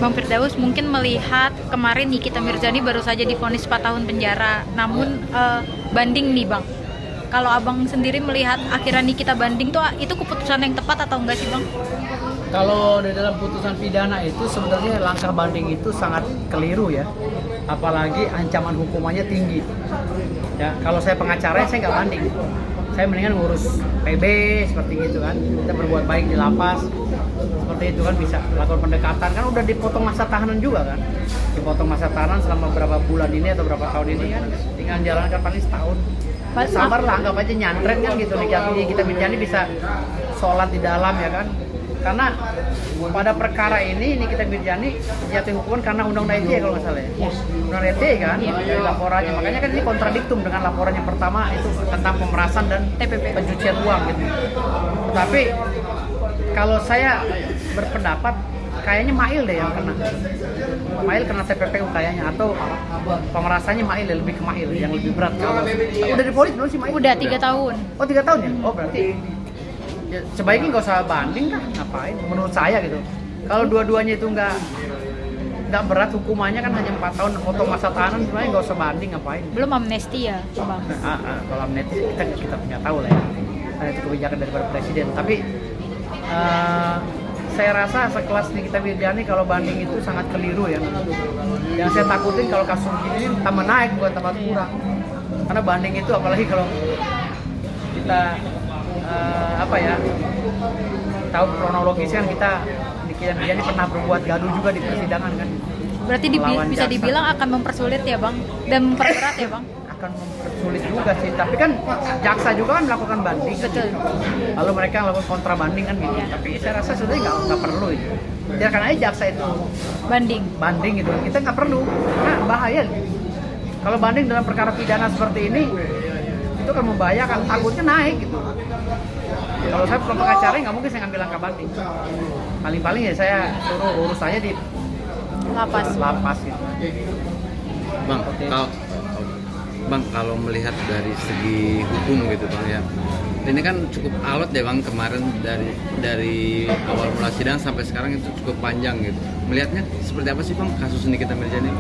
Bang Firdaus mungkin melihat kemarin Nikita Mirzani baru saja divonis 4 tahun penjara, namun banding nih Bang. Kalau Abang sendiri melihat akhirnya Nikita banding tuh itu keputusan yang tepat atau enggak sih Bang? Kalau di dalam putusan pidana itu sebenarnya langkah banding itu sangat keliru ya, apalagi ancaman hukumannya tinggi. Ya, kalau saya pengacara saya nggak banding, saya mendingan ngurus PB seperti gitu kan, kita berbuat baik di lapas seperti itu kan, bisa lakukan pendekatan kan, udah dipotong masa tahanan juga kan, dipotong masa tahanan selama berapa bulan ini atau berapa tahun ini kan, tinggal jalankan paling setahun. Ya, sabar lah, anggap aja nyantren kan gitu, kita Mirzani bisa sholat di dalam ya kan. Karena pada perkara ini kita Mirzani jatuh hukuman karena undang-undang ITE kalau nggak salah ya. Undang ITE kan, dari laporannya. Makanya kan ini kontradiktum dengan laporan yang pertama itu tentang pemerasan dan pencucian uang gitu. Tapi kalau saya berpendapat kayaknya Mail deh yang kena. Mail kena TPPU kayaknya, atau pemerasannya Mail lebih ke Mail yang lebih berat. Kalau udah divonis belum sih Mail? Udah 3 tahun. Oh 3 tahun ya? Oh berarti ya, sebaiknya nggak usah banding lah, ngapain? Menurut saya gitu. Kalau dua-duanya itu nggak berat hukumannya kan, hanya 4 tahun potong masa tahanan, sebenarnya nggak usah banding, ngapain? Belum amnesti ya Bang? Kalau amnesti kita nggak tahu lah ya. Karena itu kebijakan daripada presiden. Tapi saya rasa sekelas Nikita Mirzani kalau banding itu sangat keliru ya. Yang saya takutin kalau kasus ini tambah naik bukan tambah kurang. Karena banding itu apalagi kalau kita tahu kronologisnya kan, Nikita Mirzani pernah berbuat gaduh juga di persidangan kan. Berarti bisa dibilang akan mempersulit ya Bang, dan memperberat ya Bang? Akan mempersulit juga sih, tapi kan jaksa juga kan melakukan banding. Betul. Lalu mereka melakukan kontra banding kan gitu. Tapi saya rasa sebenarnya nggak perlu itu. Biarkan aja jaksa itu banding gitu. Kita nggak perlu, karena bahaya. Kalau banding dalam perkara pidana seperti ini, itu kan membahayakan, takutnya naik gitu. Kalau saya pengacara nggak mungkin saya ngambil langkah banding. Paling-paling ya saya suruh urus aja di lapas gitu. Kalau melihat dari segi hukum gitu Bang ya, ini kan cukup alot ya Bang, kemarin dari awal mula sidang sampai sekarang itu cukup panjang gitu. Melihatnya seperti apa sih Bang kasus Nikita Mirzani?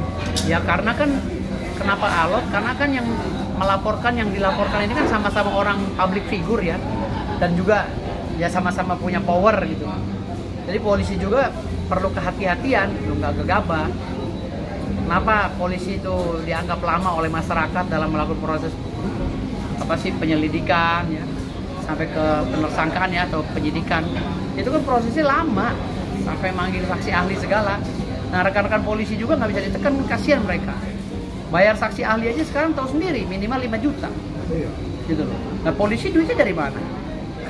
Ya karena kan, kenapa alot? Karena kan yang dilaporkan ini kan sama-sama orang public figure ya, dan juga ya sama-sama punya power gitu. Jadi polisi juga perlu kehati-hatian, nggak gegabah. Kenapa polisi itu dianggap lama oleh masyarakat dalam melakukan proses penyelidikan ya, sampai ke penersangkaan ya, atau penyidikan. Itu kan prosesnya lama, sampai manggil saksi ahli segala. Nah rekan-rekan polisi juga nggak bisa ditekan, kasihan mereka. Bayar saksi ahli aja sekarang tahu sendiri minimal 5 juta gitu loh. Nah polisi duitnya dari mana?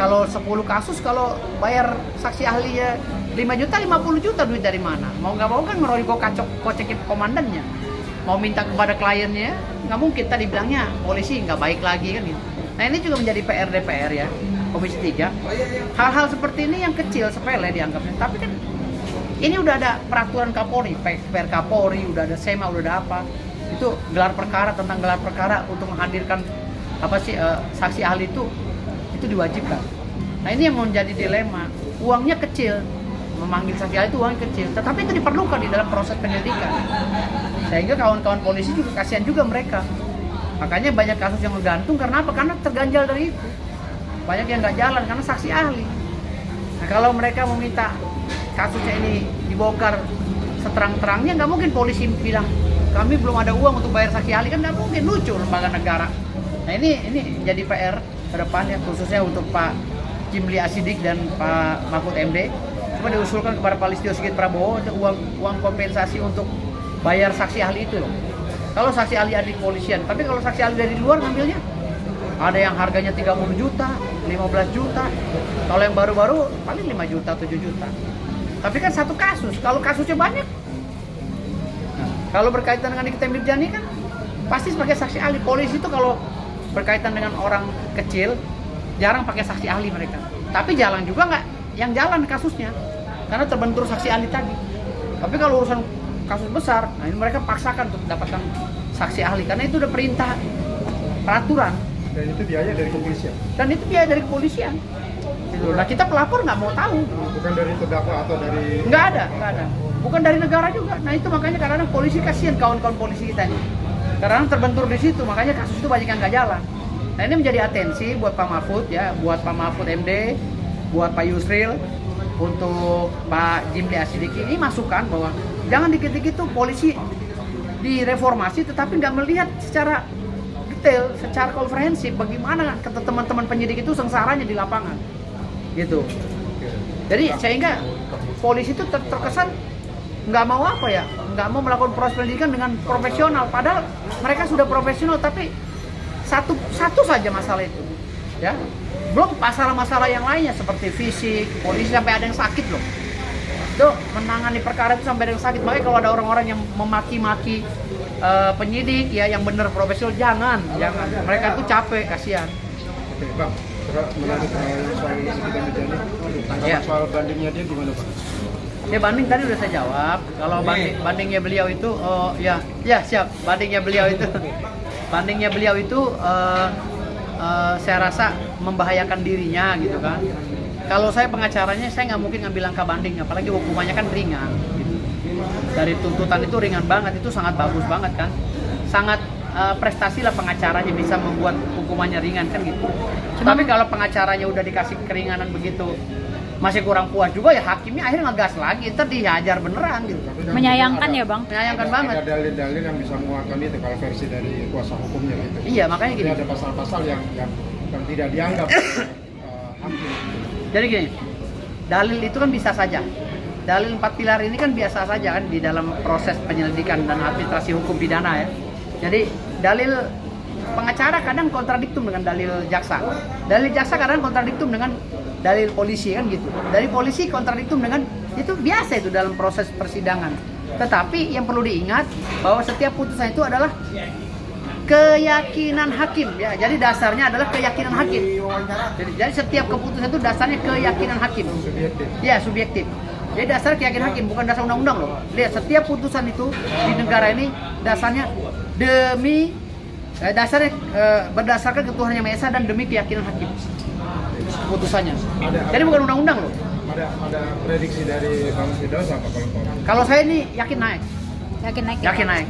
Kalau 10 kasus, kalau bayar saksi ahli ya 5 juta, 50 juta duit dari mana? Mau nggak mau kan ngeroyok kocekin komandannya. Mau minta kepada kliennya, nggak mungkin. Tadi bilangnya polisi nggak baik lagi kan gitu. Nah ini juga menjadi PR DPR ya, Komisi 3. Hal-hal seperti ini yang kecil, sepele dianggapnya. Tapi kan ini udah ada peraturan Kapolri, PR Kapolri, udah ada SEMA, udah ada apa. Itu gelar perkara, tentang gelar perkara untuk menghadirkan saksi ahli itu diwajibkan. Nah ini yang menjadi dilema. Uangnya kecil, memanggil saksi ahli itu uangnya kecil, tetapi itu diperlukan di dalam proses penyelidikan. Sehingga kawan-kawan polisi juga kasihan juga mereka. Makanya banyak kasus yang menggantung karena apa? Karena terganjal dari itu. Banyak yang nggak jalan karena saksi ahli. Nah kalau mereka meminta kasusnya ini dibongkar seterang-terangnya, nggak mungkin polisi bilang kami belum ada uang untuk bayar saksi ahli, kan nggak mungkin, lucu lembaga negara. Nah ini jadi PR ke depannya, khususnya untuk Pak Jimli Asidik dan Pak Mahfud MD. Cuma diusulkan kepada Pak Listio Sigit Prabowo untuk uang kompensasi untuk bayar saksi ahli itu loh. Kalau saksi ahli ada di kepolisian, tapi kalau saksi ahli dari luar ngambilnya, ada yang harganya 30 juta, 15 juta. Kalau yang baru-baru paling 5 juta, 7 juta. Tapi kan satu kasus, kalau kasusnya banyak. Nah, kalau berkaitan dengan Nikita Mirzani kan pasti sebagai saksi ahli. Polisi itu kalau berkaitan dengan orang kecil jarang pakai saksi ahli mereka. Tapi jalan juga nggak yang jalan kasusnya, karena terbentur saksi ahli tadi. Tapi kalau urusan kasus besar, nah ini mereka paksakan untuk mendapatkan saksi ahli karena itu udah perintah peraturan. Dan itu biaya dari kepolisian. Dan itu biaya dari kepolisian. Gitu. Nah kita pelapor nggak mau tahu. Bukan dari terdakwa atau dari Nggak ada. Bukan dari negara juga. Nah itu makanya kadang-kadang polisi kasihan kawan-kawan polisi kita ini. Karena terbentur di situ, makanya kasus itu banyak yang nggak jalan. Nah ini menjadi atensi buat Pak Mahfud ya, buat Pak Mahfud MD, buat Pak Yusril, untuk Pak Jimli Asidiki, ini masukan bahwa jangan dikit-dikit tuh polisi direformasi tetapi nggak melihat secara detail, secara komprehensif bagaimana kata teman-teman penyidik itu sengsaranya di lapangan gitu. Jadi sehingga polisi itu terkesan nggak mau apa ya, nggak mau melakukan proses penyidikan dengan profesional, padahal mereka sudah profesional, tapi satu saja masalah itu ya, belum masalah-masalah yang lainnya seperti fisik. Polisi sampai ada yang sakit loh, itu menangani perkara itu sampai ada yang sakit. Makanya kalau ada orang-orang yang memaki-maki penyidik ya yang benar profesional, jangan mereka tuh capek, kasihan. Oke, Bang, menarik soal Nikita Mirzani. Ya. Soal bandingnya dia gimana, Pak? Ya banding tadi udah saya jawab. Kalau bandingnya beliau itu siap. Bandingnya beliau itu saya rasa membahayakan dirinya gitu kan. Kalau saya pengacaranya, saya nggak mungkin ngambil langkah banding, apalagi hukumannya kan ringan gitu. Dari tuntutan itu ringan banget, itu sangat bagus banget kan. Sangat prestasi lah pengacaranya bisa membuat hukumannya ringan kan gitu. Tapi kalau pengacaranya udah dikasih keringanan begitu masih kurang puas juga, ya hakimnya akhirnya ngegas lagi, ntar dihajar beneran gitu. Menyayangkan ya Bang? Menyayangkan banget. Ada dalil-dalil yang bisa menguatkan itu kalau versi dari kuasa hukumnya gitu. Iya, makanya Jadi gini. ada pasal-pasal yang tidak dianggap hakim. Jadi gini, dalil itu kan bisa saja. Dalil 4 pilar ini kan biasa saja kan di dalam proses penyelidikan dan administrasi hukum pidana ya. Jadi dalil pengacara kadang kontradiktum dengan dalil jaksa. Dalil jaksa kadang kontradiktum dengan dalil polisi kan gitu. Dari polisi kontradiktum dengan, itu biasa itu dalam proses persidangan. Tetapi yang perlu diingat bahwa setiap putusan itu adalah keyakinan hakim ya. Jadi dasarnya adalah keyakinan hakim. Jadi setiap keputusan itu dasarnya keyakinan hakim. Subjektif. Ya, subjektif. Jadi dasar keyakinan hakim, bukan dasar undang-undang loh. Lihat, setiap putusan itu di negara ini dasarnya berdasarkan ketuhanan yang Maha Esa dan demi keyakinan hakim putusannya. Jadi bukan undang-undang loh. Ada prediksi dari Bang Firdaus apa kalau Kalau saya ini yakin naik. Yakin naik? Yakin naik.